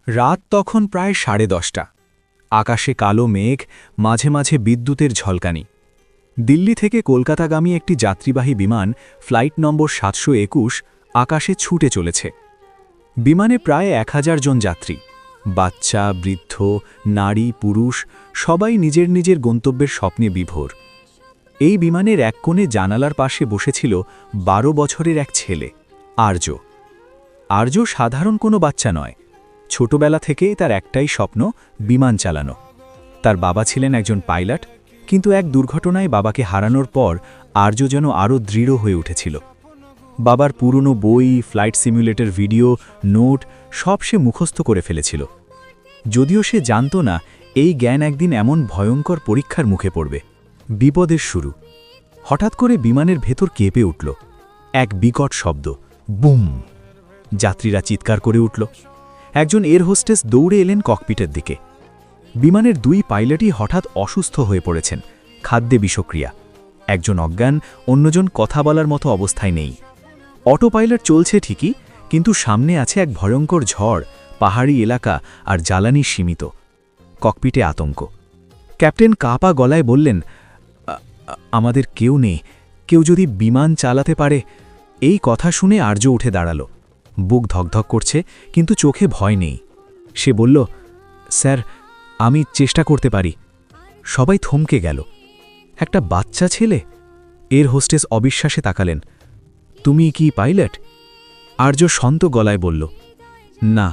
রাত তখন প্রায় 10:30। আকাশে কালো মেঘ, মাঝে মাঝে বিদ্যুতের ঝলকানি। দিল্লি থেকে কলকাতাগামী একটি যাত্রীবাহী বিমান ফ্লাইট নম্বর 721 আকাশে ছুটে চলেছে। বিমানে প্রায় 1000 জন যাত্রী, বাচ্চা, বৃদ্ধ, নারী, পুরুষ, সবাই নিজের নিজের গন্তব্যের স্বপ্নে বিভোর। এই বিমানের এক কোণে জানালার পাশে বসেছিল 12 বছরের এক ছেলে, আর্য। আর্য সাধারণ কোনো বাচ্চা নয়। ছোটবেলা থেকে তার একটাই স্বপ্ন, বিমান চালানো। তার বাবা ছিলেন একজন পাইলট, কিন্তু এক দুর্ঘটনায় বাবাকে হারানোর পর আর্য যেন আরও দৃঢ় হয়ে উঠেছিল। বাবার পুরনো বই, ফ্লাইট সিমুলেটর ভিডিও, নোট সব সে মুখস্থ করে ফেলেছিল। যদিও সে জানত না এই জ্ঞান একদিন এমন ভয়ঙ্কর পরীক্ষার মুখে পড়বে। বিপদের শুরু। হঠাৎ করে বিমানের ভেতর কেঁপে উঠল এক বিকট শব্দ, বুম। যাত্রীরা চিৎকার করে উঠল। একজন এয়ার হোস্টেস দৌড়ে এলেন ককপিটের দিকে। বিমানের 2 পাইলটই হঠাৎ অসুস্থ হয়ে পড়েছেন, খাদ্যে বিষক্রিয়া। একজন অজ্ঞান, অন্যজন কথা বলার মতো অবস্থায় নেই। অটো পাইলট চলছে ঠিকই, কিন্তু সামনে আছে এক ভয়ঙ্কর ঝড়, পাহাড়ি এলাকা আর জ্বালানি সীমিত। ককপিটে আতঙ্ক। ক্যাপ্টেন কাঁপা গলায় বললেন, আমাদের কেউ নেই, কেউ যদি বিমান চালাতে পারে। এই কথা শুনে আর্য উঠে দাঁড়াল। বুক ধকধক করছে, কিন্তু চোখে ভয় নেই। সে বলল, স্যার, আমি চেষ্টা করতে পারি। সবাই থমকে গেল। একটা বাচ্চা ছেলে? এয়ার হোস্টেস অবিশ্বাসে তাকালেন। তুমি কি পাইলট? আর্য শান্ত গলায় বলল, না,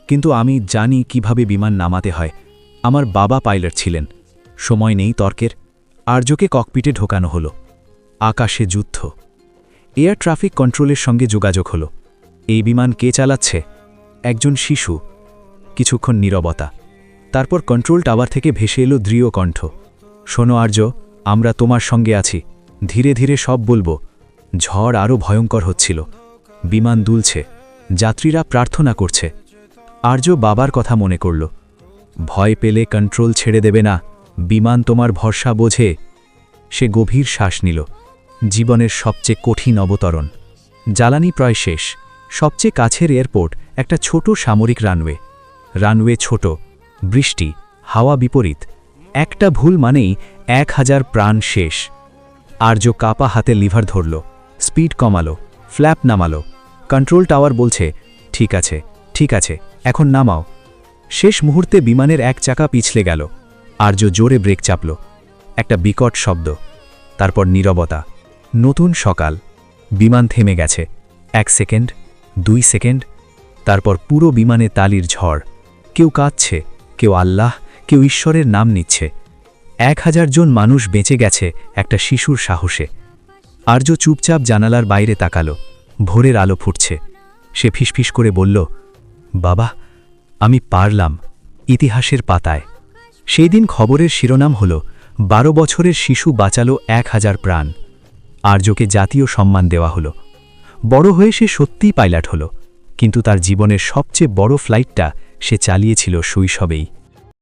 কিন্তু আমি জানি কিভাবে বিমান নামাতে হয়। আমার বাবা পাইলট ছিলেন। সময় নেই তর্কের। আর্যকে ককপিটে ঢোকানো হলো। আকাশে যুদ্ধ। এয়ার ট্রাফিক কন্ট্রোলের সঙ্গে যোগাযোগ হলো। এই বিমান কে চালাচ্ছে? একজন শিশু। কিছুক্ষণ নীরবতা। তারপর কন্ট্রোল টাওয়ার থেকে ভেসে এলো দৃঢ় কণ্ঠ, শোনো আর্য, আমরা তোমার সঙ্গে আছি। ধীরে ধীরে সব বলবো। ঝড় আরও ভয়ঙ্কর হচ্ছিল। বিমান দুলছে, যাত্রীরা প্রার্থনা করছে। আর্য বাবার কথা মনে করল। ভয় পেলে কন্ট্রোল ছেড়ে দেবে না, বিমান তোমার ভরসা বোঝে। সে গভীর শ্বাস নিল। জীবনের সবচেয়ে কঠিন অবতরণ। জ্বালানি প্রায় শেষ। সবচেয়ে কাছের এয়ারপোর্ট একটা ছোট সামরিক রানওয়ে। রানওয়ে ছোট, বৃষ্টি, হাওয়া বিপরীত। একটা ভুল মানেই 1000 প্রাণ শেষ। আর্য কাপা হাতে লিভার ধরল, স্পিড কমালো, ফ্ল্যাপ নামালো। কন্ট্রোল টাওয়ার বলছে, ঠিক আছে, ঠিক আছে, এখন নামাও। শেষ মুহূর্তে বিমানের এক চাকা পিছলে গেল। আর্য জোরে ব্রেক চাপল। একটা বিকট শব্দ। তারপর নীরবতা। নতুন সকাল। বিমান থেমে গেছে। 1 সেকেন্ড, 2 সেকেন্ড। তারপর পুরো বিমানে তালির ঝড়। কেউ কাঁদছে, কেউ আল্লাহ, কেউ ঈশ্বরের নাম নিচ্ছে। 1000 জন মানুষ বেঁচে গেছে একটা শিশুর সাহসে। আর্য চুপচাপ জানালার বাইরে তাকালো। ভোরের আলো ফুটছে। সে ফিসফিস করে বলল, বাবা, আমি পারলাম। ইতিহাসের পাতায় সেই দিন খবরের শিরোনাম হল, 12 বছরের শিশু বাঁচালো 1000 প্রাণ। আর্যকে জাতীয় সম্মান দেওয়া হলো। বড় হয়ে সে সত্যিই পাইলট হলো, কিন্তু তার জীবনের সবচেয়ে বড় ফ্লাইটটা সে চালিয়েছিল শৈশবেই।